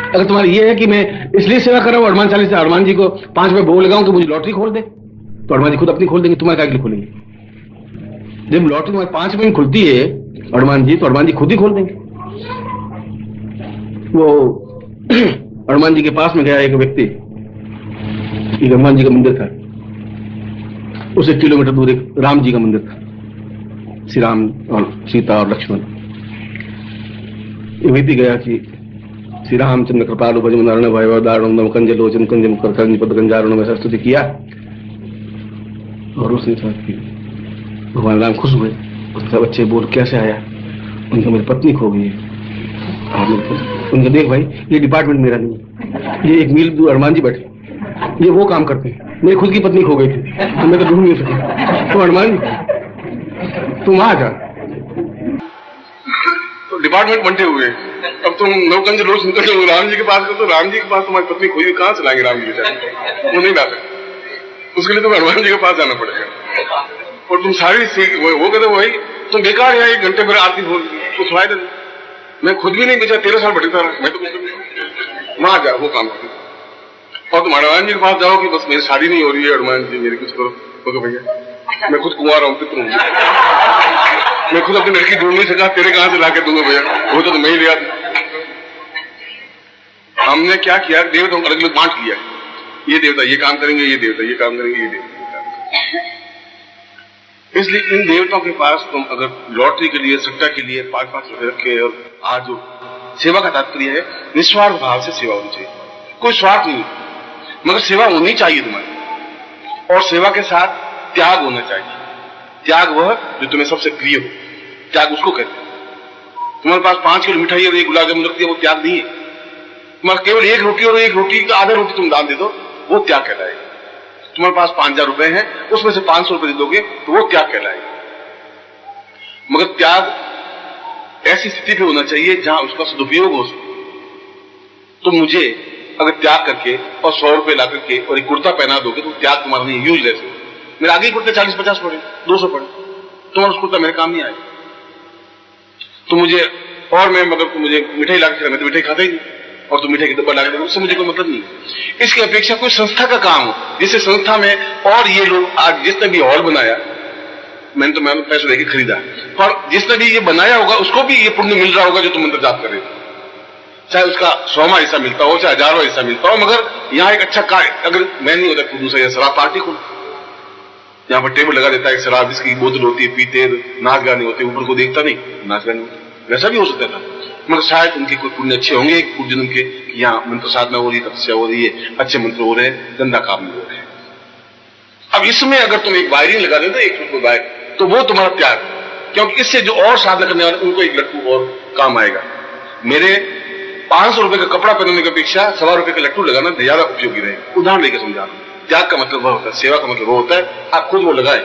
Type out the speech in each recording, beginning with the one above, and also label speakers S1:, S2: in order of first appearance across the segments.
S1: अगर तुम्हारी ये है कि मैं इसलिए सेवा कर रहा हूँ हनुमान चालीसा, हनुमान जी को 5 रुपए भोग लगाऊं कि मुझे लॉटरी खोल दे, तो हनुमान जी खुद अपनी खोल देंगे, तुम्हारे क्या के लिए खोलेंगे? जब लॉटरी तुम्हारे 5 रुपए में खुलती है हनुमान जी, तो हनुमान जी खुद ही खोल देंगे। वो हनुमान जी के पास में गया एक व्यक्ति, एक हनुमान जी का मंदिर था, उसे 1 किलोमीटर दूर एक राम जी का मंदिर था, श्री राम और सीता और लक्ष्मण। ये व्यक्ति गया कि श्री रामचंद्र कृपालु भज नारायण भय दारुण कंज लोचन कंज मुकर कंज पद कंजारुण, ऐसा स्तुति किया। और उसने कहा कि भगवान राम खुश हुए। उसने कहा बच्चे बोल कैसे आया? उनका मेरी पत्नी खो गई है। उनका देख भाई ये डिपार्टमेंट मेरा नहीं है, ये 1 मील दूर हनुमान जी बैठे, ये वो काम करते हैं, मेरी खुद की पत्नी खो गई थी तो मैं तो ढूंढ नहीं सकी। तो हनुमान जी तुम आ जा, तो डिपार्टमेंट बंटे हुए। अब तुम नौकंज रोज निकल जाओ राम जी के पास, तो राम जी के पास तुम्हारी पत्नी खोई, कहाँ से लाएंगे राम जी के? वो नहीं ला सकते, उसके लिए तुम्हें हनुमान जी के पास जाना पड़ेगा। और तुम सारी वो कहते भाई तुम बेकार है, 1 घंटे मेरे आरती हो कुछ फायदा नहीं, मैं खुद भी नहीं बेचा, 13 साल भटकता रहा, मैं तो कुछ नहीं। वहां जा वो काम करो। और तुम हनुमान जी के पास जाओ कि बस मेरी शादी नहीं हो रही है, हनुमान जी मेरी कुछ करो, तो भैया मैं खुद कुंवारा हूं, पितृ हूं, मैं खुद अपनी लड़की ढूंढ नहीं सका, तेरे कहां से लाके दूंगा भैया, वो तो मैं ही लिया। हमने क्या किया, देवताओं को अलग अलग बांट लिया, ये देवता ये काम करेंगे, ये देवता ये काम करेंगे, ये देवता ये काम करेंगे। इसलिए इन देवताओं के पास तुम अगर लॉटरी के लिए, सट्टा के लिए 5-5 रुपए रखे, और आज जो सेवा का तात्पर्य है निस्वार्थ भाव से सेवा होनी चाहिए, कोई स्वार्थ नहीं, मगर सेवा होनी चाहिए तुम्हारी, और सेवा के साथ त्याग होना चाहिए। त्याग वह जो तुम्हें सबसे प्रिय हो, त्याग उसको कहते हैं। तुम्हारे पास 5 किलो मिठाई और 1 गुलाब जामुन रख दिया, वो त्याग नहीं है। तुम्हारे केवल 1 रोटी और 1 रोटी का आधा रोटी तुम दान दे दो, वो त्याग कहलाएगा। तुम्हारे पास 5000 रुपए हैं, उसमें से 500 रुपए दे दोगे तो वो त्याग कहलाएगा। मगर त्याग ऐसी स्थिति पे होना चाहिए जहां उसका सदुपयोग हो सके। तो मुझे अगर त्याग करके और 100 रुपए ला करके और एक कुर्ता पहना दोगे तो त्याग तुम्हारा नहीं, यूजलेस है। मेरे आगे कुर्ते 40-50 पड़े, 200 पड़े, तुम्हारा उस कुर्ता मेरे काम नहीं आएगा। तो मुझे और मैं मतलब तो मुझे मिठाई ला के, मैं तो मिठाई खाता ही नहीं, और तुम मिठाई के डब्बा ला के, उससे मुझे कोई मतलब नहीं। इसकी अपेक्षा कोई संस्था का काम हो, जिससे संस्था में और ये लोग आज जिसने भी हॉल बनाया, मैंने पैसे लेके खरीदा, और जिसने भी ये बनाया होगा उसको भी ये पुण्य मिल रहा होगा जो तुम मंत्र जाप कर रहे थे। चाहे उसका 100वां हिस्सा मिलता हो, चाहे 1000वां हिस्सा मिलता हो, मगर यहाँ एक अच्छा कार्य अगर मैं नहीं होता तो दूसरा शराब पार्टी खोल, यहाँ पर टेबल लगा देता है, शराब जिसकी बोतल होती है, पीते, नाच गाने होते, ऊपर को देखता नहीं, नाच गाने होते, वैसा भी हो सकता था। मगर शायद उनके कोई पुण्य अच्छे होंगे पूर्व जन्म के, कि यहाँ मंत्र साधना हो रही है, तपस्या हो रही है, अच्छे मंत्र हो रहे हैं, गंदा काम नहीं हो रहे हैं। अब इसमें अगर तुम एक वायरिंग लगा देते 1 रुपये वायर, तो वो तुम्हारा त्याग, क्योंकि इससे जो और साधना करने वाले उनको 1 लट्टू और काम आएगा। मेरे 500 रुपए का कपड़ा पहनने की अपेक्षा 1.25 रुपए का लट्टू लगाना ज्यादा उपयोगी रहेगा। उदाहरण लेकर समझा रहा हूं। त्याग का मतलब वह होता है, सेवा का मतलब वो होता है आप खुद वो लगाए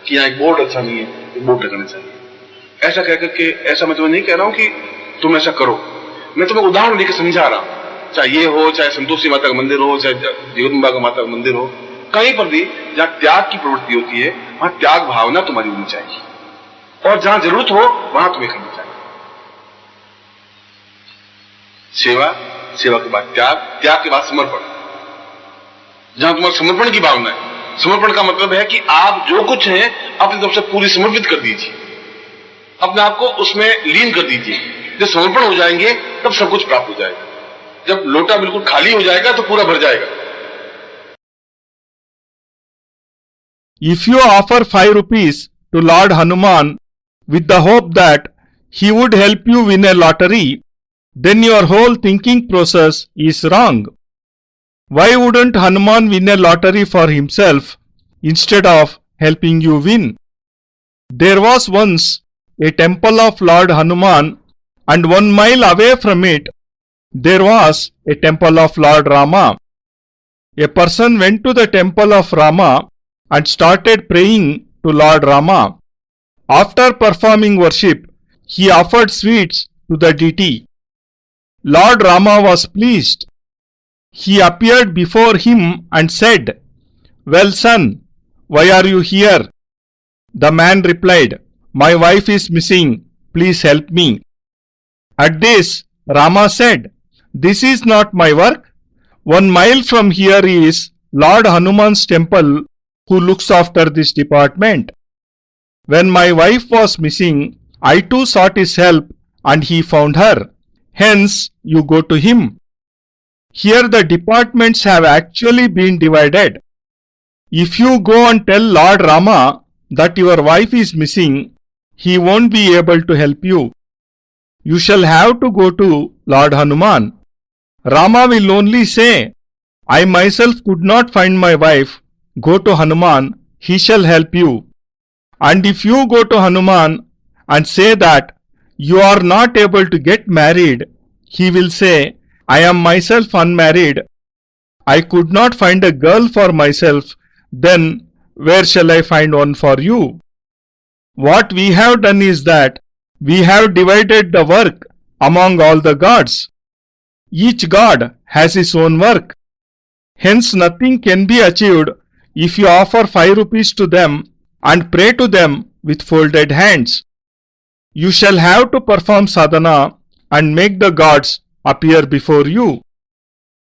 S1: कि यहाँ एक बोर्ड अच्छा नहीं है, एक बोर्ड लगाना चाहिए। ऐसा कहकर के, ऐसा मैं तुम्हें नहीं कह रहा हूं कि तुम ऐसा करो, मैं तुम्हें उदाहरण लेकर समझा रहा हूं। चाहे ये हो, चाहे संतोषी माता का मंदिर हो, चाहे जगदम्बा का माता का मंदिर हो, कहीं पर भी जहां त्याग की प्रवृत्ति होती है वहां त्याग भावना तुम्हारी होनी चाहिए, और जहां जरूरत हो वहां तुम्हें करनी चाहिए। सेवा, सेवा के बाद त्याग, त्याग के बाद समर्पण। जहां तुम्हारे समर्पण की भावना है, समर्पण का मतलब है कि आप जो कुछ है अपनी तरफ से पूरी समर्पित कर दीजिए, अपने आप को उसमें लीन कर दीजिए। जब समर्पण हो जाएंगे तब सब कुछ प्राप्त हो जाएगा। जब लोटा बिल्कुल खाली हो जाएगा तो पूरा भर जाएगा।
S2: If you offer 5 rupees to Lord Hanuman with the hope that he would help you win a lottery, then your whole thinking process is wrong. Why wouldn't Hanuman win a lottery for himself instead of helping you win? There was once a temple of Lord Hanuman, and 1 mile away from it there was a temple of Lord Rama. A person went to the temple of Rama and started praying to Lord Rama. After performing worship, he offered sweets to the deity. Lord Rama was pleased. He appeared before him and said, "Well, son, why are you here?" The man replied, "My wife is missing. Please help me." At this, Rama said, This is not my work. 1 mile from here is Lord Hanuman's temple, who looks after this department. When my wife was missing, I too sought his help, and he found her. Hence, you go to him. Here the departments have actually been divided. If you go and tell Lord Rama that your wife is missing, he won't be able to help you. You shall have to go to Lord Hanuman. Rama will only say, I myself could not find my wife. Go to Hanuman, he shall help you. And if you go to Hanuman and say that you are not able to get married, he will say, I am myself unmarried. I could not find a girl for myself. Then where shall I find one for you? What we have done is that we have divided the work among all the gods. Each god has his own work. Hence nothing can be achieved if you offer 5 rupees to them and pray to them with folded hands. You shall have to perform sadhana and make the gods appear before you.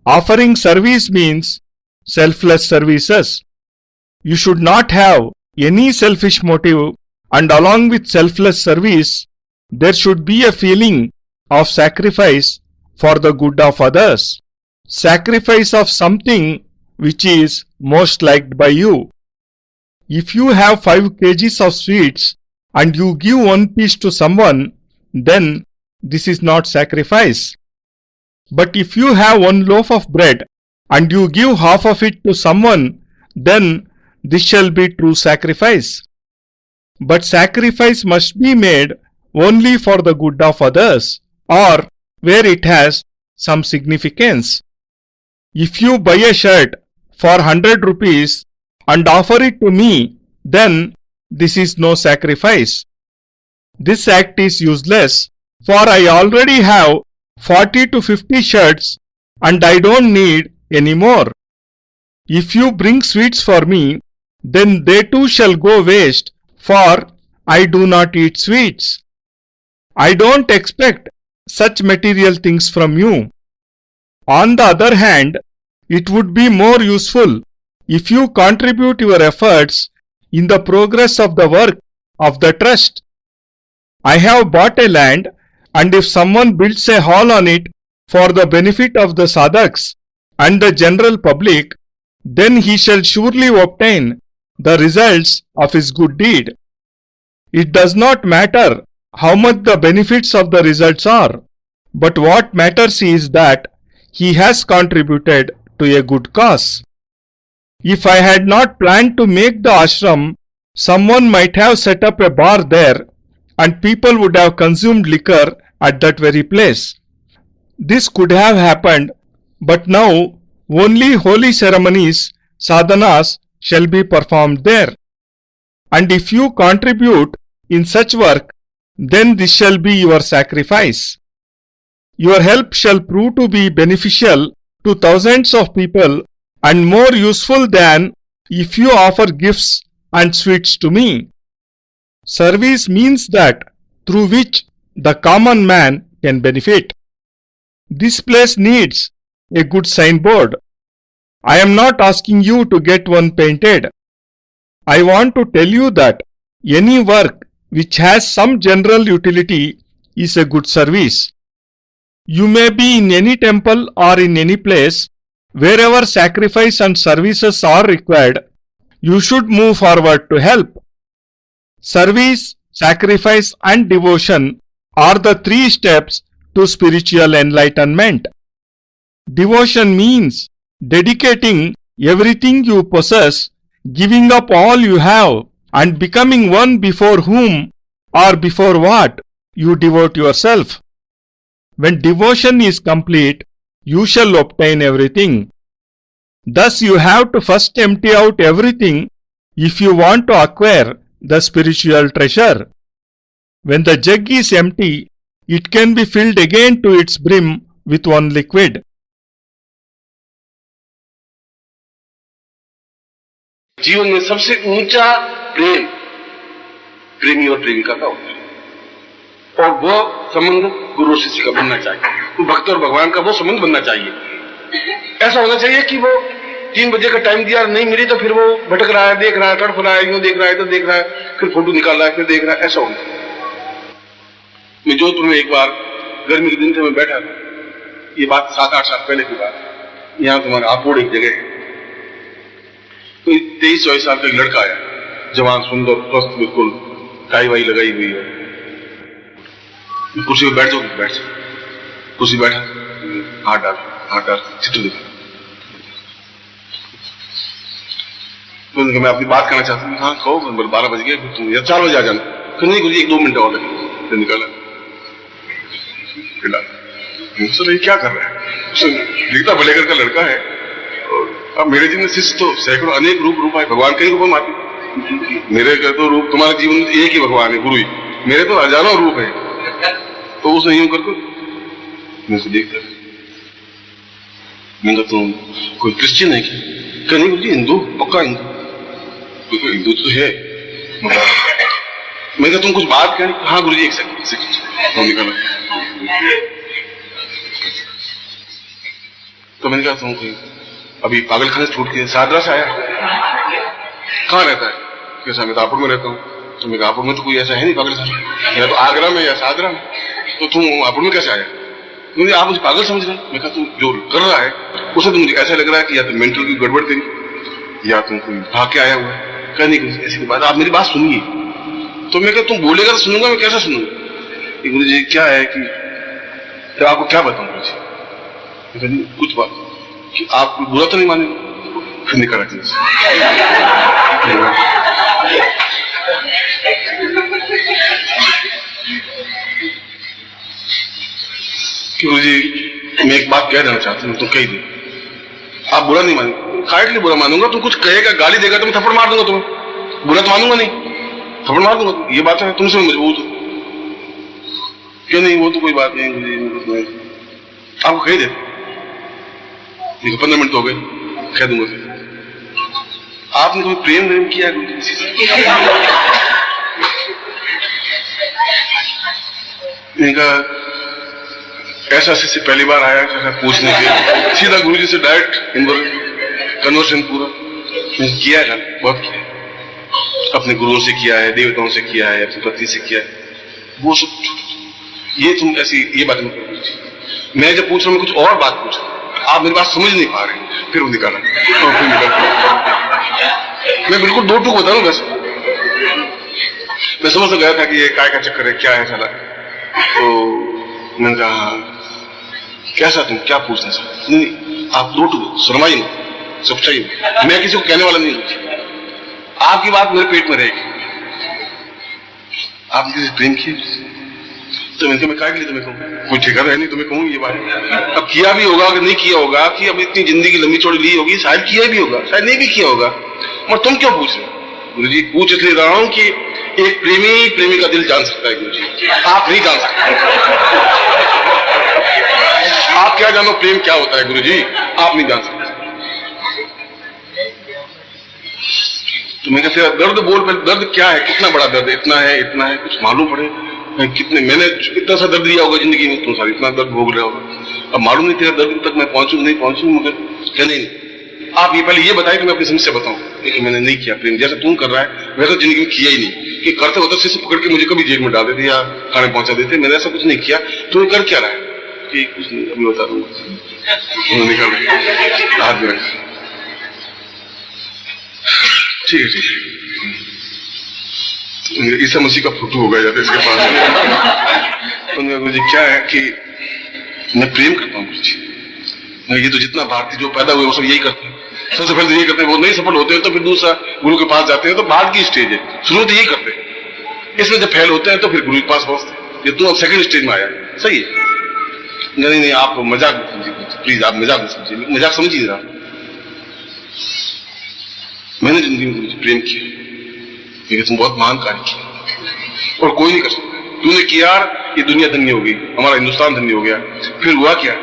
S2: Offering service means selfless services. You should not have any selfish motive, and along with selfless service, there should be a feeling of sacrifice for the good of others. Sacrifice of something which is most liked by you. If you have 5 kgs of sweets and you give 1 piece to someone, then this is not sacrifice. But if you have 1 loaf of bread and you give half of it to someone, then this shall be true sacrifice. But sacrifice must be made only for the good of others, or where it has some significance. If you buy a shirt for 100 rupees and offer it to me, then this is no sacrifice. This act is useless, for I already have 40 to 50 shirts and I don't need any more. If you bring sweets for me, then they too shall go waste, for I do not eat sweets. I don't expect such material things from you. On the other hand, it would be more useful if you contribute your efforts in the progress of the work of the trust. I have bought a land, and if someone builds a hall on it for the benefit of the sadhaks and the general public, then he shall surely obtain the results of his good deed. It does not matter how much the benefits of the results are, but what matters is that he has contributed to a good cause. If I had not planned to make the ashram, someone might have set up a bar there and people would have consumed liquor at that very place. This could have happened, but now only holy ceremonies, sadhanas, shall be performed there. And if you contribute in such work, then this shall be your sacrifice. Your help shall prove to be beneficial to thousands of people and more useful than if you offer gifts and sweets to me. Service means that through which the common man can benefit. This place needs a good signboard. I am not asking you to get one painted. I want to tell you that any work which has some general utility is a good service. You may be in any temple or in any place. Wherever sacrifice and services are required, you should move forward to help. Service, sacrifice and devotion are the 3 steps to spiritual enlightenment. Devotion means dedicating everything you possess, giving up all you have, and becoming one before whom or before what you devote yourself. When devotion is complete, you shall obtain everything. Thus you have to first empty out everything if you want to acquire the spiritual treasure. When the jug is empty, it can be filled again to its brim with one liquid.
S1: जीवन में सबसे ऊंचा प्रेम प्रेमी और प्रेमिका का होता है, और वो संबंध गुरु और शिष्य का बनना चाहिए, तो भक्त और भगवान का वो संबंध बनना चाहिए। ऐसा होना चाहिए कि वो 3 बजे का टाइम दिया, नहीं मिली तो फिर वो भटक रहा है, देख रहा है, तड़फ रहा है, यूं देख रहा है, तो देख रहा है, फिर फोटो निकाल रहा है, फिर देख रहा है, ऐसा होना। मैं जोधपुर में एक बार गर्मी के दिन थे, मैं बैठा था, ये बात 7-8 साल पहले की बात। यहाँ तुम्हारा आपोड़ एक जगह है, तो 23-24 साल का एक लड़का आया, जवान, सुंदर, स्वस्थ, बिल्कुल टाई वाई लगाई हुई है। कुर्सी पे बैठ जाओ, बैठ जाओ, कुर्सी बैठा, हाथ डाल चित्र दिखा। तो मैं अपनी बात करना चाहता हूँ। हाँ कहो। 12 बज गए, तुम 4 बजे आ जाना। फिर नहीं गुरुजी 1-2 मिनट और लगे। फिर निकाला, सर ये क्या कर रहा है? दिखता भलेकर का लड़का है, और अब मेरे जीवन में शिष्य तो सैकड़ों अनेक रूप है, भगवान कई रूपों में आते। मेरे का तो रूप, तुम्हारे जीवन में एक ही भगवान है, गुरु ही। मेरे तो हजारों रूप है। तो उसने यूं करके मैं उसे देखता, मैं कहता हूँ कोई क्रिश्चियन है क्या? नहीं गुरुजी हिंदू, पक्का हिंदू। हिंदू तो है। मैं कहता तुम कुछ बात करें? हाँ गुरुजी एक सेकंड निकाला। तो मैंने कहा तुम अभी पागल खाने छूट के सादरा से आया? कहाँ रहता है? कैसा? मैं तो आपुर में रहता हूँ। तो मैं आपुर में तो कोई ऐसा है नहीं पागल खाना, या तो आगरा में या सादरा में। तो तुम आपुर में कैसे आया? मुझे आप मुझे पागल समझ रहे हैं। मैं कहा तुम जो कर रहा है उसे तो मुझे ऐसा लग रहा है कि या तो मेंटल की गड़बड़ तेरी, या तुम कोई भाग के आया हुआ है। कह नहीं कुछ ऐसी बात, आप मेरी बात सुनिए। तो मैं कहा तुम बोलेगा तो सुनूंगा, मैं कैसे सुनूंगा? गुरुजी क्या है कि तो आपको क्या बताऊं गुरुजी? कुछ बात कि आप बुरा तो नहीं मानेंगे? फिर निकल रखने से कि गुरुजी मैं एक बात कह देना चाहता हूँ, तुम कह दे, आप बुरा नहीं मानेंगे। खाए के लिए बुरा मानूंगा? तुम कुछ कहेगा, गाली देगा तो मैं थप्पड़ मार दूंगा तुम्हें। बुरा तो मानूंगा नहीं, थप्पड़ मार दूंगा। ये बात है, तुमसे मैं मजबूत हूं। क्यों नहीं? वो तो कोई बात नहीं गुरुजी, आपको कह दे। 15 मिनट हो गए, कह दूंगा। फिर आपने कोई प्रेम किया गुरुजी? इनका ऐसा शिष्य पहली बार आया पूछने के, सीधा गुरुजी से डायरेक्ट कन्वर्सन पूरा किया है, बहुत किया है। अपने गुरुओं से किया है, देवताओं से किया है, अपनी पत्नी से किया है, वो सब। ये तुम ऐसी ये बात नहीं करो। मैं जब पूछ रहा हूँ कुछ और बात पूछ रहा हूँ, आप मेरी बात समझ नहीं पा रहे। फिर वो निकाला, मैं बिल्कुल 2 टूक बता रहा हूँ। बस मैं समझ तो गया था कि ये काय का चक्कर है, क्या है साला। तो मैंने कहा कैसा, तुम क्या पूछना चाहते? नहीं आप 2 टूक सुनवाई नहीं, सच्चाई। मैं किसी को कहने वाला नहीं हूँ, आपकी बात मेरे पेट में रहेगी। आपने किसी प्रेम किया? तो मैंने कहा मैं क्या के लिए तुम्हें कहूँ, कोई ठिकाना है नहीं तुम्हें कहूँ ये बात। अब किया भी होगा कि नहीं किया होगा, कि अब इतनी जिंदगी लंबी चौड़ी ली होगी, शायद किया भी होगा, शायद नहीं भी किया होगा, और तुम क्यों पूछ रहे हो? गुरुजी पूछ इसलिए रहा हूँ कि एक प्रेमी का दिल जान सकता है गुरुजी, आप नहीं जान सकते। आप क्या जानो प्रेम क्या होता है गुरुजी, आप नहीं जान सकते। तो मैं कहते दर्द बोल, दर्द क्या है, कितना बड़ा दर्द है? इतना है कुछ मालूम पड़े कितने, मैंने इतना सा दर्द दिया होगा जिंदगी में, तुम सारी इतना दर्द भोग रहे होगा। अब मालूम नहीं तेरा दर्द तक मैं पहुंचू नहीं पहुंचू, मगर क्या नहीं। आप ये पहले ये बताए कि मैं अपनी समस्या बताऊं। लेकिन मैंने नहीं किया प्रेम, जैसे तुम कर रहा है वैसा जिंदगी में किया ही नहीं। कि करते होते से पकड़ के मुझे कभी जेल में डाल देते या खाने पहुंचा देते, मैंने ऐसा कुछ नहीं किया। तुम्हें कर क्या रहा है? कि कुछ नहीं, अभी बता दूंगा। निकल रहे हाथ में रखा, ठीक है ईसा मसीह का फोटो हो गया जाता है इसके पास। गुरुजी क्या है कि मैं प्रेम करता हूँ गुरुजी। ये तो जितना भारतीय जो पैदा हुए वो सब यही करते हैं, सबसे पहले यही करते हैं। वो नहीं सफल होते हैं तो फिर दूसरा गुरु के पास जाते हैं, तो बाद की स्टेज है, शुरू तो यही करते हैं। इसमें जब फेल होते हैं तो फिर गुरु के पास पहुंचते हैं। ये तो अब सेकंड स्टेज में आया, सही है। नहीं आप मजाक मत समझिए प्लीज, आप मजाक मत समझिए, मजाक समझिए आप। मैंने जिंदगी में प्रेम किया, लेकिन तुम बहुत महान कार्य किया और कोई नहीं कर सकता। तूने किया, ये दुनिया धन्य हो गई, हमारा हिंदुस्तान धन्य हो गया। फिर हुआ क्या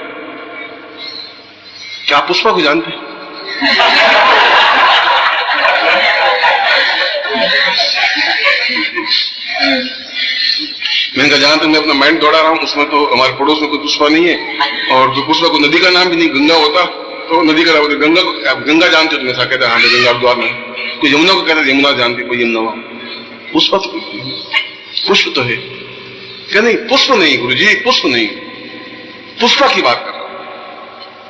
S1: आप पुष्पा को जानते हैं? मैंने कहा जहां तक मैं अपना माइंड दौड़ा रहा हूँ उसमें तो हमारे पड़ोस में कोई पुष्पा नहीं है, और जो पुष्पा को नदी का नाम भी नहीं, गंगा होता तो नदी का नाम होता। गंगा को गंगा जानते हो तुम? ऐसा कहते हैं हाँ गंगा द्वार में। कोई यमुना को कहता है यमुना जानती, कोई यमुना वहां। पुष्पा तो पुष्प तो है क्या? नहीं, पुष्प नहीं गुरुजी, पुष्प नहीं, पुष्पा की बात कर रहा हूं।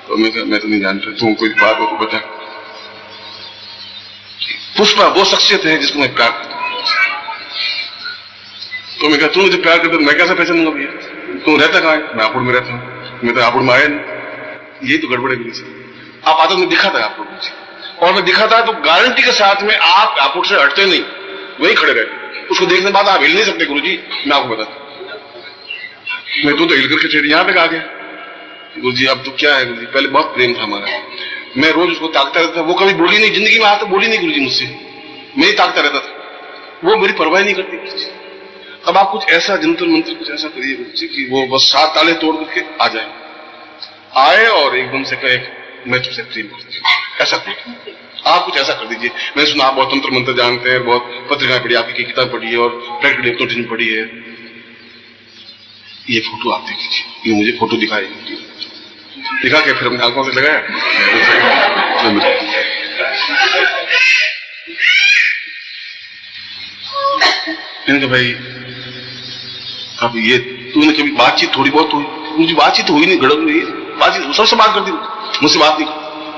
S1: तो मैं तो नहीं जानता, तुम कोई बात हो तो बता। पुष्पा वो शख्सियत है जिसको मैं प्यार करता हूं। तो मैं कहा तू मुझे प्यार करता, मैं कैसे पहचानूंगा भैया? तू रहता कहाँ है? मैं हापुड़ में रहता हूँ। मैं तो हापुड़ में आया नहीं। यही तो गड़बड़ है गुरुजी। आप आदत में दिखा था आपको गुरुजी, और मैं दिखा था तो गारंटी के साथ में आप हापुड़ से हटते नहीं, वही खड़े रहते। उसको देखने के बाद आप हिल नहीं सकते गुरुजी, मैं आपको बताता। मैं तो हिल करके चढ़ यहाँ पे आ गया गुरुजी। अब तो क्या है गुरुजी, पहले बहुत प्रेम था हमारा, मैं रोज उसको ताकता रहता था। वो कभी बोली नहीं, जिंदगी में आज तक बोली नहीं गुरुजी मुझसे, मैं ही ताकता रहता था, वो मेरी परवाह नहीं करती गुरुजी। अब आप कुछ ऐसा जंतर मंत्र कुछ ऐसा करिए गुरुजी कि वो बस 7 ताले तोड़ करके आ जाए, आए और एकदम से कहे मैं तुझसे प्रेम करती हूँ, ऐसा कुछ आप कुछ ऐसा कर दीजिए। मैंने सुना आप बहुत तंत्र मंत्र जानते हैं, बहुत पत्रिकाएं पढ़ी, आपकी किताब पढ़ी है और प्रैक्टिकल एप्रोच पढ़ी है। ये फोटो आप देख लीजिए, ये मुझे फोटो दिखाई दिखा के फिर हमने आंखों से लगाया। मैंने कहा भाई अब ये तूने कभी बातचीत थोड़ी बहुत हुई? मुझे बातचीत हुई नहीं, गड़बड़ हुई बातचीत, सबसे बात करती, मुझसे बात नहीं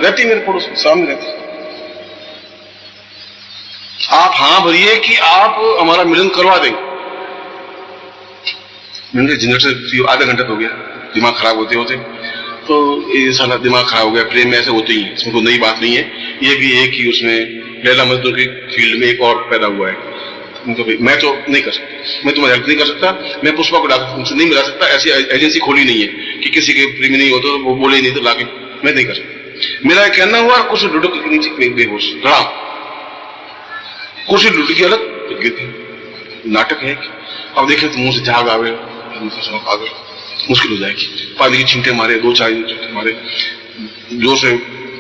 S1: रहती, मेरे पड़ोस में सामने रहती। आप हाँ भरिए कि आप हमारा मिलन करवा देंगे। मैंने झंझट से आधा घंटा हो गया, दिमाग खराब होते होते, तो ये साला दिमाग खराब हो गया। प्रेम में ऐसे होते ही, इसमें कोई नई बात नहीं है। ये भी है कि उसमें लैला मजनू की फील्ड में एक और पैदा हुआ है। मैं तो नहीं कर सकता, मैं तुम्हारी हेल्प नहीं कर सकता, मैं पुष्पा को लाकर तुमसे नहीं मिला सकता, ऐसी एजेंसी खोली नहीं है कि किसी के प्रेमी नहीं हो तो वो बोले नहीं तो लाके मैं नहीं कर सकता। मेरा कहना हुआ कुछ लुढ़क के नीचे बेहोश रहा, कुछ लुढ़की अलग नाटक है। अब देखे तो मुंह से झाग आवे, मुश्किल हो जाएगी। पानी की छींटे मारे, 2-4 छींटे मारे, जोर से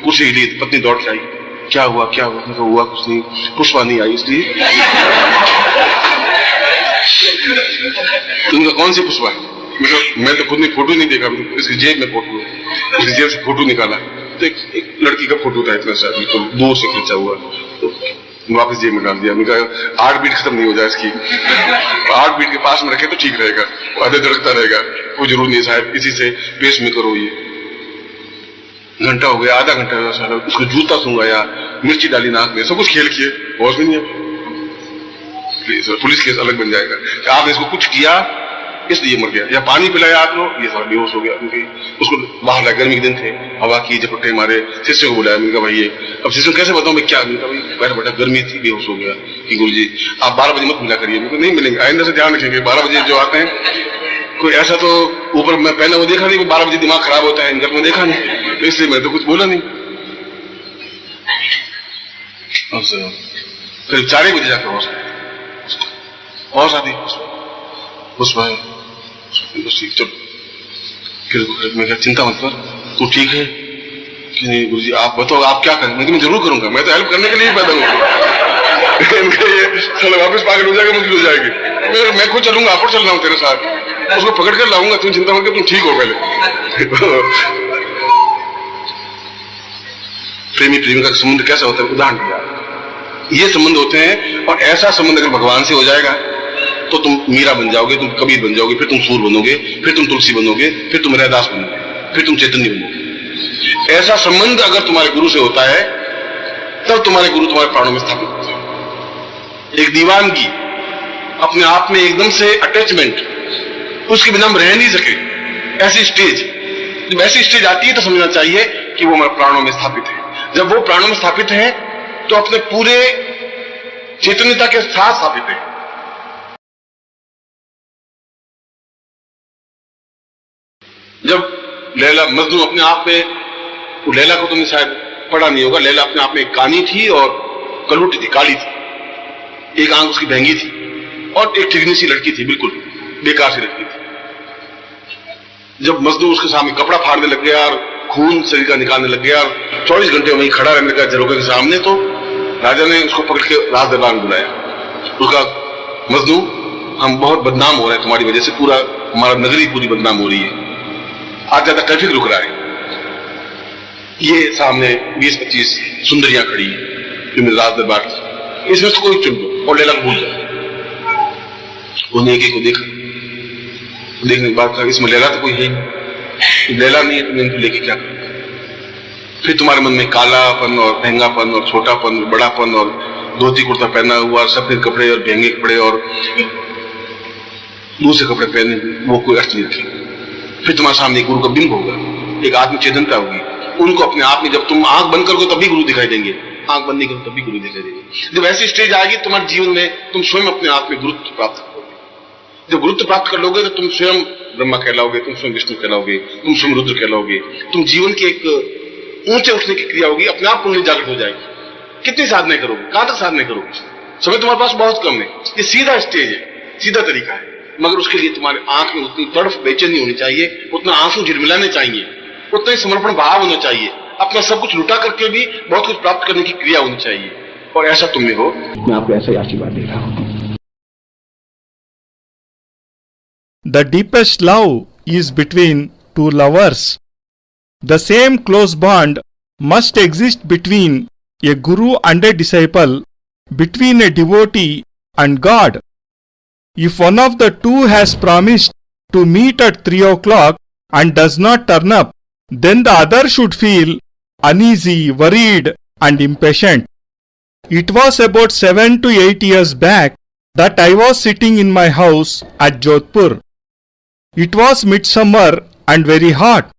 S1: कुर्सी हिली, पत्नी दौड़ के आई, क्या हुआ क्या हुआ? तो हुआ कुछ नहीं, पुष्पा नहीं आई इसलिए। तुमका कौन सी पुष्पा है? मैं तो खुद ने फोटो नहीं देखा, इसकी जेब में फोटो, इसकी जेब से फोटो निकाला तो एक लड़की का फोटो था, इतना सा बिल्कुल दूर से खींचा हुआ, तो वापस जेब में डाल दिया। मैं कहा 8 बीट खत्म नहीं हो जाए इसकी, 8 बीट के पास में रखे तो ठीक रहेगा, आधे धड़कता रहेगा, कोई जरूर नहीं साहब इसी से पेश में करो। ये घंटा हो गया, आधा घंटा हो गया, उसको जूता सूंघाया, मिर्ची डाली नाक में, सब कुछ खेल किए, होश भी नहीं है। पुलिस केस अलग बन जाएगा कि आपने इसको कुछ किया इसलिए मर गया, या पानी पिलाया आप लोग, ये सारा बेहोश हो गया। क्योंकि उसको बाहर लाया, गर्मी के दिन थे, हवा की झपट्टे मारे, शिष्य को बुलाया। मैंने कहा भाई ये अब शिष्य को कैसे बताऊं मैं क्या? मैंने कहा भाई बैठा बैठा गर्मी थी, बेहोश हो गया। कि गुरुजी आप 12 बजे मत मिला करिए। नहीं मिलेंगे, आइंदा से ध्यान रखेंगे। 12 बजे जो आते हैं, कोई ऐसा तो ऊपर मैं पहले वो देखा नहीं, 12 बजे दिमाग खराब होता है, इनका मैं देखा नहीं, तो इसलिए मैं तो कुछ बोला नहीं। करीब 4 बजे जाकर और शादी उसमें ठीक। जब फिर मैं क्या चिंता मत कर, तू ठीक है कि नहीं? गुरुजी आप बताओ आप क्या करें? मैं जरूर करूंगा, मैं तो हेल्प करने के लिए पैदा हुआ। चलो वापस पागल हो जाएगा, मुश्किल हो जाएगी। मैं खुद चलूंगा, आप चल रहा हूँ तेरे साथ, उसको पकड़ कर लाऊंगा, तुम चिंता मत कर, तुम ठीक हो पहले। प्रेमी प्रेमिका का संबंध कैसा होता है? उदाहरण दिया, ये संबंध होते हैं। और ऐसा संबंध अगर भगवान से हो जाएगा तो तुम मीरा बन जाओगे, तुम कबीर बन जाओगे, फिर तुम सूर बनोगे, फिर तुम तुलसी बनोगे, फिर तुम रैदास बनोगे, फिर तुम चैतन्य बनोगे। ऐसा संबंध अगर तुम्हारे गुरु से होता है तब तुम्हारे गुरु तुम्हारे प्राणों में स्थापित होते हैं। एक दीवानगी, अपने आप में एकदम से अटैचमेंट, उसके बिना हम रह नहीं सके, ऐसी स्टेज, जब ऐसी स्टेज आती है तो समझना चाहिए कि वो हमारे प्राणों में स्थापित है। जब वो प्राणों में स्थापित है तो अपने पूरे चैतन्यता के साथ स्थापित है। जब लैला मजनू अपने आप में, लैला को तुमने शायद पढ़ा नहीं होगा, लैला अपने आप में एक कानी थी और कलूटी थी, काली थी, एक आंख उसकी भैंगी थी और एक ठिगनी सी लड़की थी, बिल्कुल बेकार सी लड़की थी। जब मजनू उसके सामने कपड़ा फाड़ने लग गया और खून शरीर का निकालने लग गया और 24 घंटे वहीं खड़ा रहने लगा झरोखे के सामने, तो राजा ने उसको पकड़ के राज दरबार में बुलाया। उसका मजनू हम बहुत बदनाम हो रहे हैं तुम्हारी वजह से, पूरा हमारा नगरी पूरी बदनाम हो रही है, आज ज्यादा ट्रैफिक रुक रहा है, ये सामने 20-25 सुंदरियां खड़ी हैं जो मेरे राज दरबार की, इसमें से कोई चुन लो और लैला को भूल जाओ। उन्हें एक को देखा, देखने के बाद कहा इसमें लैला तो कोई है नहीं, लैला नहीं है तो मैं इनको लेके क्या करूं। फिर तुम्हारे मन में कालापन और महंगापन और छोटापन, बड़ापन और धोती कुर्ता पहना हुआ, सफेद कपड़े और महंगे कपड़े और दूसरे कपड़े पहने, वो कोई अर्थ नहीं थे। फिर तुम्हारे सामने गुरु का बिंब होगा, एक आत्म चेतनता होगी, उनको अपने आप में, जब तुम आंख बंद करोगे तभी गुरु दिखाई देंगे, आंख बंद नहीं करो तभी गुरु दिखाई देंगे। जब ऐसी स्टेज आएगी तुम्हारे जीवन में, तुम स्वयं अपने आप में गुरुत्व प्राप्त करोगे। जब गुरुत्व प्राप्त कर लोगे तो तुम स्वयं ब्रह्मा कहलाओगे, तुम स्वयं विष्णु कहलाओगे, तुम स्वयं रुद्र कहलाओगे, तुम जीवन की एक ऊंचे उठने की क्रिया होगी, अपने आप कुंडली जागृत हो जाएगी। कितनी साधना करोगे, कहां तक साधना करोगे, समय तुम्हारे पास बहुत कम है। ये सीधा स्टेज है, सीधा तरीका है, मगर उसके लिए तुम्हारे आंख में उतनी तड़फ बेचैनी होनी चाहिए, उतना आंसू झिलमिलाने चाहिए, उतना ही समर्पण भाव होना चाहिए, अपना सब कुछ लुटा करके भी बहुत कुछ प्राप्त करने की क्रिया होनी चाहिए, और ऐसा तुम में हो। मैं आपको ऐसा ही आशीर्वाद दे रहा हूं।
S2: The deepest love is between two lovers. The same close bond must exist between a guru and a disciple, between a devotee and God. If one of the two has promised to meet at 3 o'clock and does not turn up, then the other should feel uneasy, worried and impatient. It was about 7 to 8 years back that I was sitting in my house at Jodhpur. It was midsummer and very hot.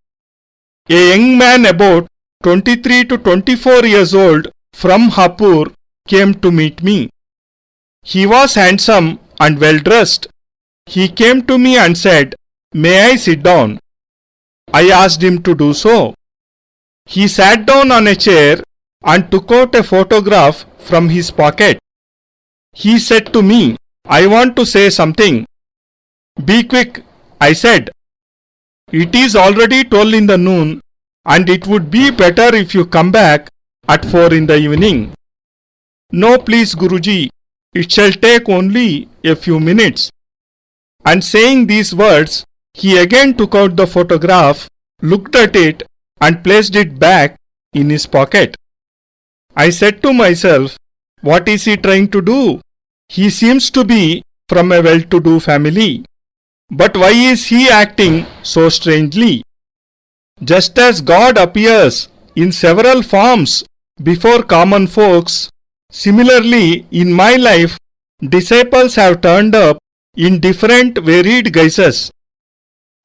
S2: A young man about 23 to 24 years old from Hapur came to meet me. He was handsome and well dressed. He came to me and said, "May I sit down?" I asked him to do so. He sat down on a chair and took out a photograph from his pocket. He said to me, "I want to say something." "Be quick," I said. "It is already 12 in the noon and it would be better if you come back at 4 in the evening." "No, please, Guruji, it shall take only a few minutes." And saying these words, he again took out the photograph, looked at it and placed it back in his pocket. I said to myself, what is he trying to do? He seems to be from a well-to-do family. But why is he acting so strangely? Just as God appears in several forms before common folks, similarly in my life, disciples have turned up in different varied guises.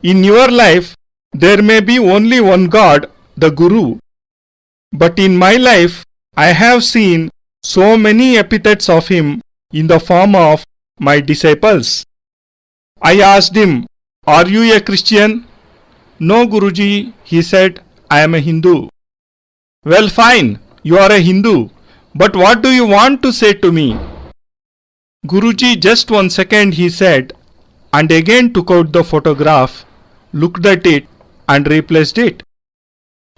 S2: In your life, there may be only one God, the Guru. But in my life, I have seen so many epithets of him in the form of my disciples. I asked him, "Are you a Christian?" "No, Guruji," he said, "I am a Hindu." "Well, fine, you are a Hindu, but what do you want to say to me?" "Guruji, just 1 second," he said, and again took out the photograph, looked at it and replaced it.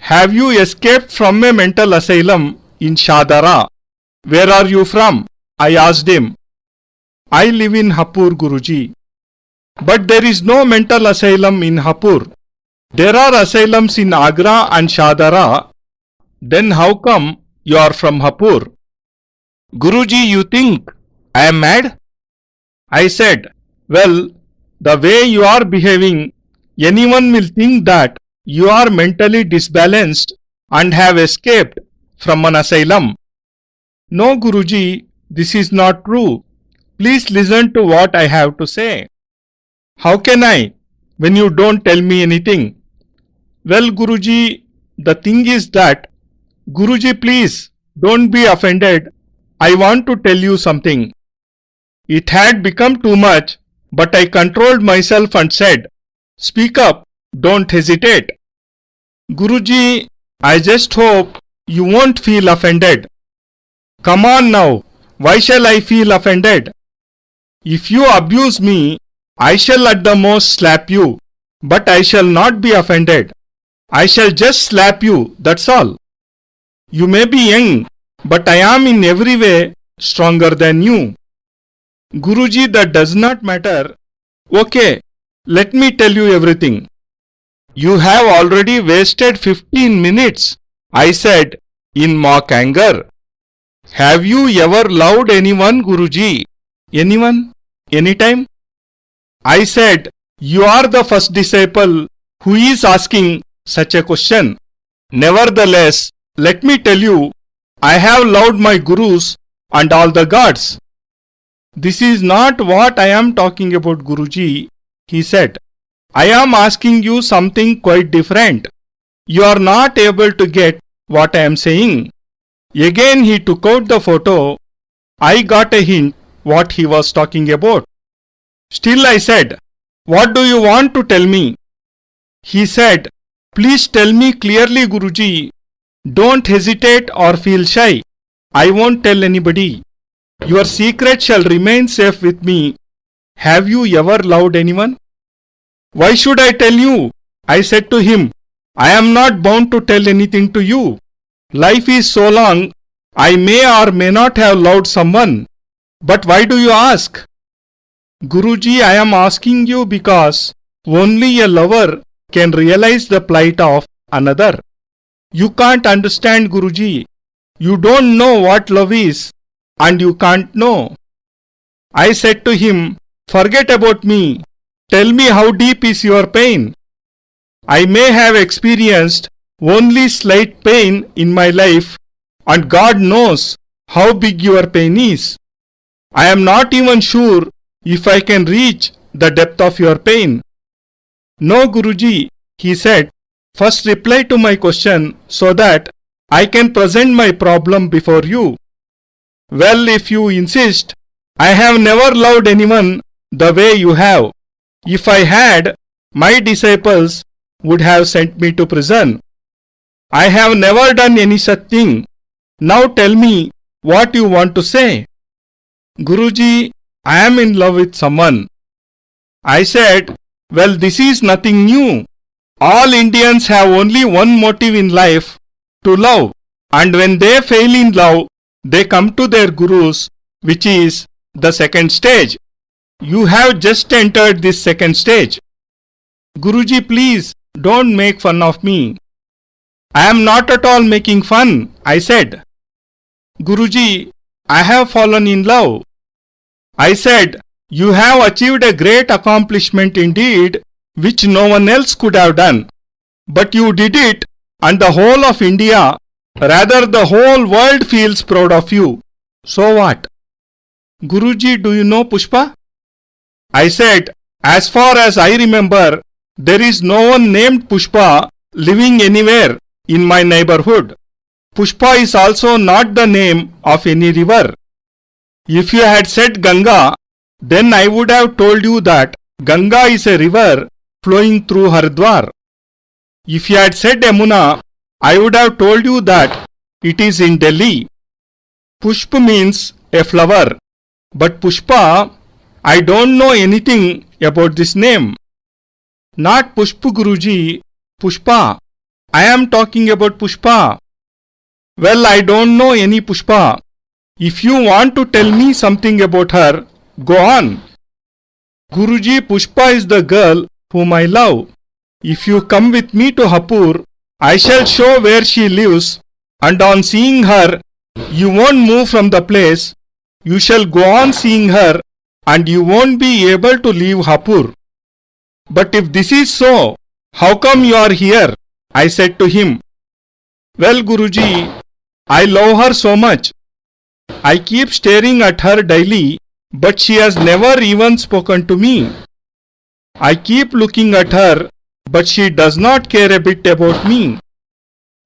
S2: "Have you escaped from a mental asylum in Shadara? Where are you from?" I asked him. "I live in Hapur, Guruji." "But there is no mental asylum in Hapur. There are asylums in Agra and Shadara. Then how come you are from Hapur?" "Guruji, you think I am mad?" I said, "Well, the way you are behaving, anyone will think that you are mentally disbalanced and have escaped from an asylum." "No, Guruji, this is not true. Please listen to what I have to say." "How can I, when you don't tell me anything?" "Well, Guruji, the thing is that..." "Guruji, please, don't be offended. I want to tell you something." It had become too much, but I controlled myself and said, "Speak up, don't hesitate." "Guruji, I just hope you won't feel offended." "Come on now, why shall I feel offended? If you abuse me, I shall at the most slap you, but I shall not be offended. I shall just slap you, that's all. You may be young, but I am in every way stronger than you. Guruji, that does not matter. Okay, let me tell you everything. You have already wasted 15 minutes, I said in mock anger. Have you ever loved anyone, Guruji? Anyone? Anytime? I said, you are the first disciple who is asking such a question. Nevertheless, let me tell you, I have loved my gurus and all the gods. This is not what I am talking about, Guruji, he said. I am asking you something quite different. You are not able to get what I am saying. Again he took out the photo. I got a hint what he was talking about. Still I said, what do you want to tell me? He said, please tell me clearly, Guruji. Don't hesitate or feel shy. I won't tell anybody. Your secret shall remain safe with me. Have you ever loved anyone? Why should I tell you? I said to him, I am not bound to tell anything to you. Life is so long, I may or may not have loved someone. But why do you ask? Guruji, I am asking you because only a lover can realize the plight of another. You can't understand, Guruji. You don't know what love is, and you can't know. I said to him, forget about me. Tell me how deep is your pain. I may have experienced only slight pain in my life, and God knows how big your pain is. I am not even sure if I can reach the depth of your pain. No, Guruji, he said, first reply to my question so that I can present my problem before you. Well, if you insist, I have never loved anyone the way you have. If I had, my disciples would have sent me to prison. I have never done any such thing. Now tell me what you want to say. Guruji, I am in love with someone. I said, well, this is nothing new. All Indians have only one motive in life, to love. And when they fail in love, they come to their gurus, which is the second stage. You have just entered this second stage. Guruji, please don't make fun of me. I am not at all making fun, I said. Guruji, I have fallen in love. I said, you have achieved a great accomplishment indeed, which no one else could have done. But you did it, and the whole of India, rather the whole world feels proud of you. So what? Guruji, do you know Pushpa? I said, as far as I remember, there is no one named Pushpa living anywhere in my neighborhood. Pushpa is also not the name of any river. If you had said Ganga, then I would have told you that Ganga is a river flowing through Haridwar. If you had said Yamuna, I would have told you that it is in Delhi. Pushpa means a flower, but Pushpa, I don't know anything about this name. Not Pushpa, Guruji, Pushpa. I am talking about Pushpa. Well, I don't know any Pushpa. If you want to tell me something about her, go on. Guruji, Pushpa is the girl whom I love. If you come with me to Hapur, I shall show where she lives, and on seeing her, you won't move from the place. You shall go on seeing her, and you won't be able to leave Hapur. But if this is so, how come you are here? I said to him. Well, Guruji, I love her so much. I keep staring at her daily, but she has never even spoken to me. I keep looking at her, but she does not care a bit about me.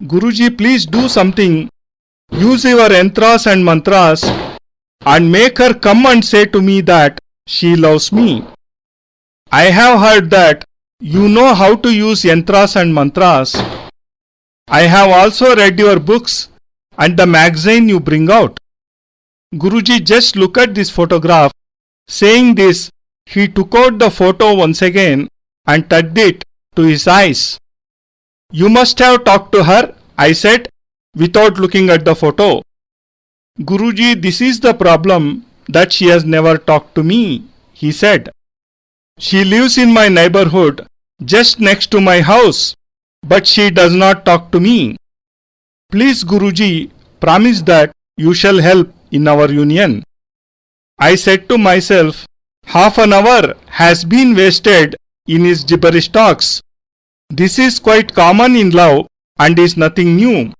S2: Guruji, please do something. Use your yantras and mantras and make her come and say to me that she loves me. I have heard that you know how to use yantras and mantras. I have also read your books and the magazine you bring out. Guruji, just look at this photograph. Saying this, he took out the photo once again and touched it to his eyes. You must have talked to her, I said, without looking at the photo. Guruji, this is the problem. that she has never talked to me, he said. She lives in my neighborhood, just next to my house, but she does not talk to me. Please, Guruji, promise that you shall help in our union. I said to myself, half an hour has been wasted in his gibberish talks. This is quite common in love and is nothing new.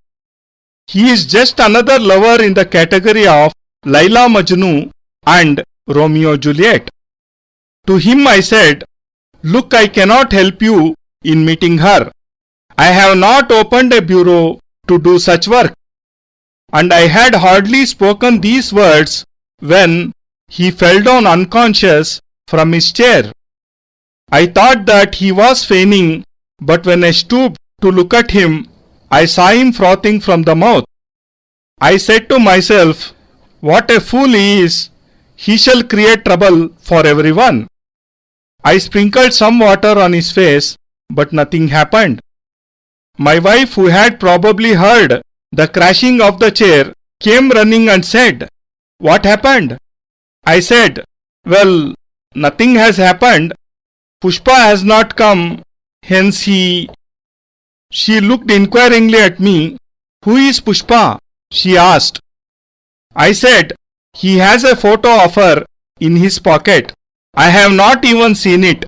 S2: He is just another lover in the category of Laila Majnu and Romeo Juliet. To him I said, look, I cannot help you in meeting her. I have not opened a bureau to do such work. And I had hardly spoken these words when he fell down unconscious from his chair. I thought that he was feigning, but when I stooped to look at him, I saw him frothing from the mouth. I said to myself, what a fool he is! He shall create trouble for everyone. I sprinkled some water on his face, but nothing happened. My wife, who had probably heard the crashing of the chair, came running and said, what happened? I said, well, nothing has happened. Pushpa has not come, hence he... She looked inquiringly at me. Who is Pushpa? She asked. I said, he has a photo of her in his pocket. I have not even seen it.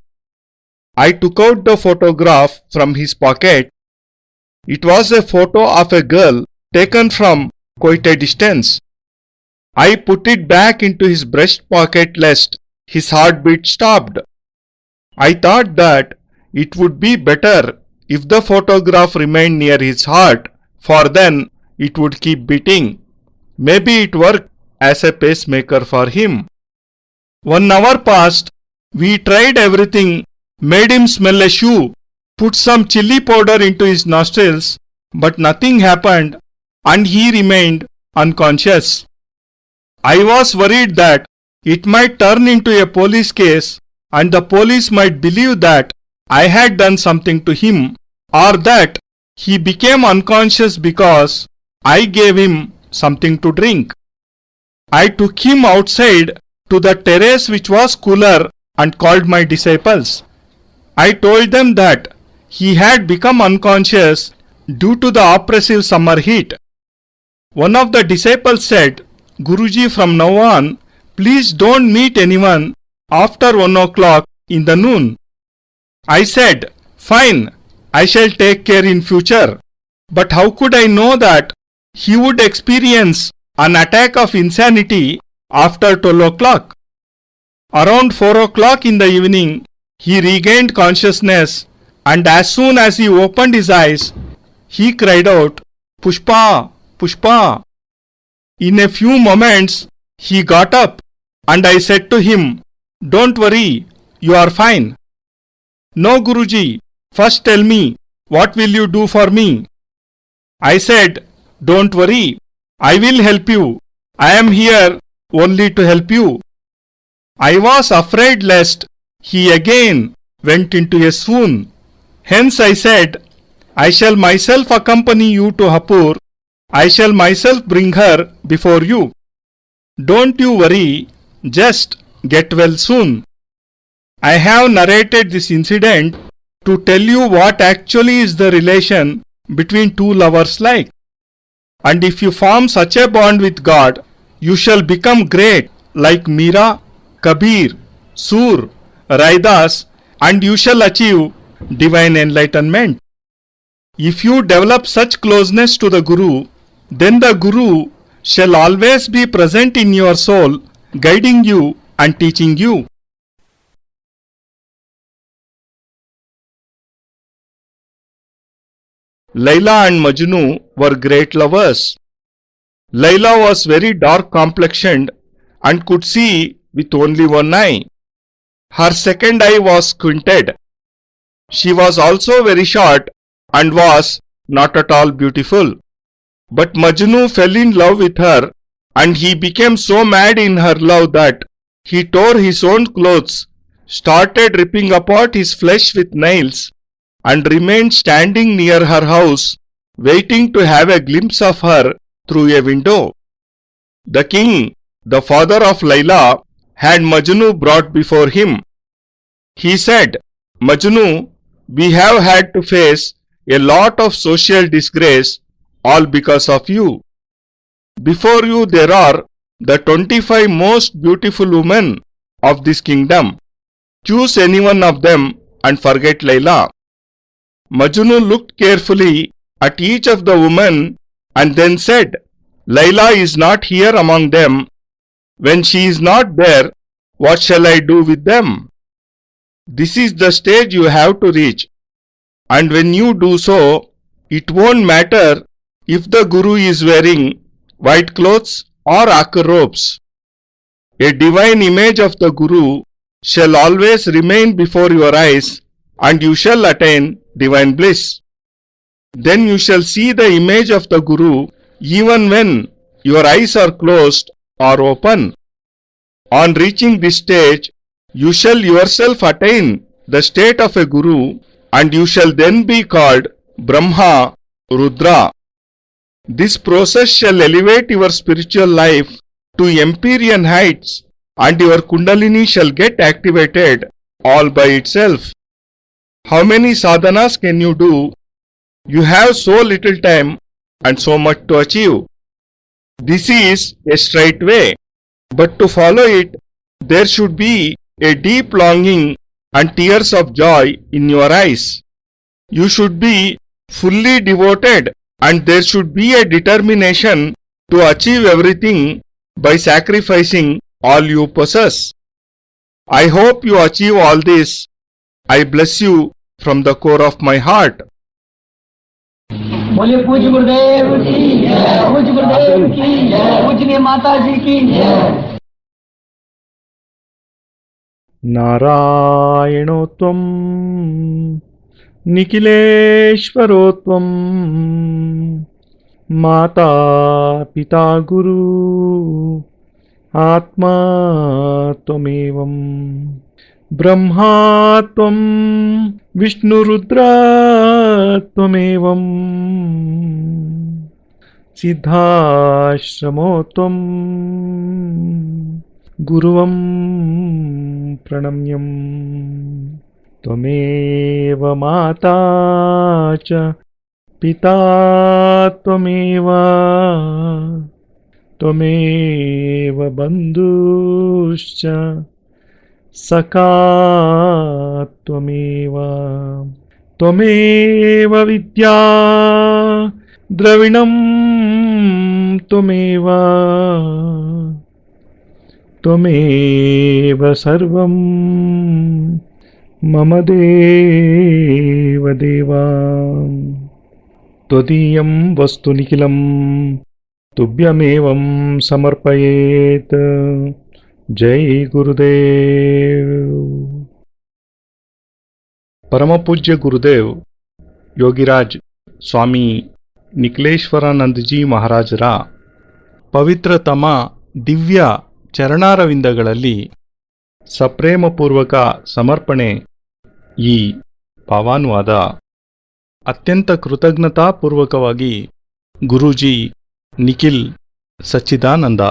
S2: I took out the photograph from his pocket. It was a photo of a girl taken from quite a distance. I put it back into his breast pocket lest his heartbeat stopped. I thought that it would be better if the photograph remained near his heart, for then it would keep beating. Maybe it worked as a pacemaker for him. 1 hour passed. We tried everything, made him smell a shoe, put some chili powder into his nostrils, but nothing happened and he remained unconscious. I was worried that it might turn into a police case and the police might believe that I had done something to him, or that he became unconscious because I gave him something to drink. I took him outside to the terrace, which was cooler, and called my disciples. I told them that he had become unconscious due to the oppressive summer heat. One of the disciples said, Guruji, from now on, please don't meet anyone after 1 o'clock in the noon. I said, fine, I shall take care in future. But how could I know that he would experience an attack of insanity after 12 o'clock? Around 4 o'clock in the evening, he regained consciousness, and as soon as he opened his eyes, he cried out, Pushpa, Pushpa. In a few moments, he got up, and I said to him, don't worry, you are fine. No, Guruji, first tell me, what will you do for me? I said, don't worry, I will help you. I am here only to help you. I was afraid lest he again went into a swoon. Hence I said, I shall myself accompany you to Hapur. I shall myself bring her before you. Don't you worry, just get well soon. I have narrated this incident to tell you what actually is the relation between two lovers like. And if you form such a bond with God, you shall become great like Meera, Kabir, Sur, Raidas, and you shall achieve divine enlightenment. If you develop such closeness to the Guru, then the Guru shall always be present in your soul, guiding you and teaching you. Laila and Majnu were great lovers. Laila was very dark complexioned and could see with only one eye. Her second eye was squinted. She was also very short and was not at all beautiful. But Majnu fell in love with her, and he became so mad in her love that he tore his own clothes, started ripping apart his flesh with nails, and remained standing near her house, waiting to have a glimpse of her through a window. The king, the father of Laila, had Majnu brought before him. He said, Majnu, we have had to face a lot of social disgrace, all because of you. Before you there are the 25 most beautiful women of this kingdom. Choose any one of them and forget Laila. Majnu looked carefully at each of the women and then said, Laila is not here among them. When she is not there, what shall I do with them? This is the stage you have to reach. And when you do so, it won't matter if the Guru is wearing white clothes or akar robes. A divine image of the Guru shall always remain before your eyes, and you shall attain divine bliss. Then you shall see the image of the Guru even when your eyes are closed or open. On reaching this stage, you shall yourself attain the state of a Guru, and you shall then be called Brahma, Rudra. This process shall elevate your spiritual life to empyrean heights, and your Kundalini shall get activated all by itself. How many sadhanas can you do? You have so little time and so much to achieve. This is a straight way, but to follow it, there should be a deep longing and tears of joy in your eyes. You should be fully devoted, and there should be a determination to achieve everything by sacrificing all you possess. I hope you achieve all this. I bless you from the core of my heart.
S3: बोले पूज्य गुरुदेव की जय, पूज्य गुरुदेव की जय, पूजनीय माता जी की जय।
S2: नारायणोत्वं निखिलेश्वरोत्वं माता पिता गुरु आत्मा त्वमेवं ब्रह्मा त्वं विष्णुरुद्रा त्वमेवं सिद्धाश्रमो त्वं गुरुवं प्रणम्यं त्वमेव माता च पिता त्वमेव त्वमेव बन्धुश्च सखा त्वमेव त्वमेव विद्या द्रविणं त्वमेव त्वमेव सर्वं मम देव देवा। त्वदीयं वस्तु निखिलं तुभ्यमेवं समर्पयेत्। जय गुरुदेव। परमपूज्य गुरुदेव योगिराज स्वामी निखिलेश्वरानंद जी ಮಹಾರಾಜರ ಪವಿತ್ರತಮ ದಿವ್ಯ ಚರಣಾರವಿಂದಗಳಲ್ಲಿ ಸಪ್ರೇಮಪೂರ್ವಕ ಸಮರ್ಪಣೆ ಈ ಭಾವಾನುವಾದ ಅತ್ಯಂತ ಕೃತಜ್ಞತಾಪೂರ್ವಕವಾಗಿ ಗುರೂಜಿ ನಿಖಿಲ್ ಸಚ್ಚಿದಾನಂದ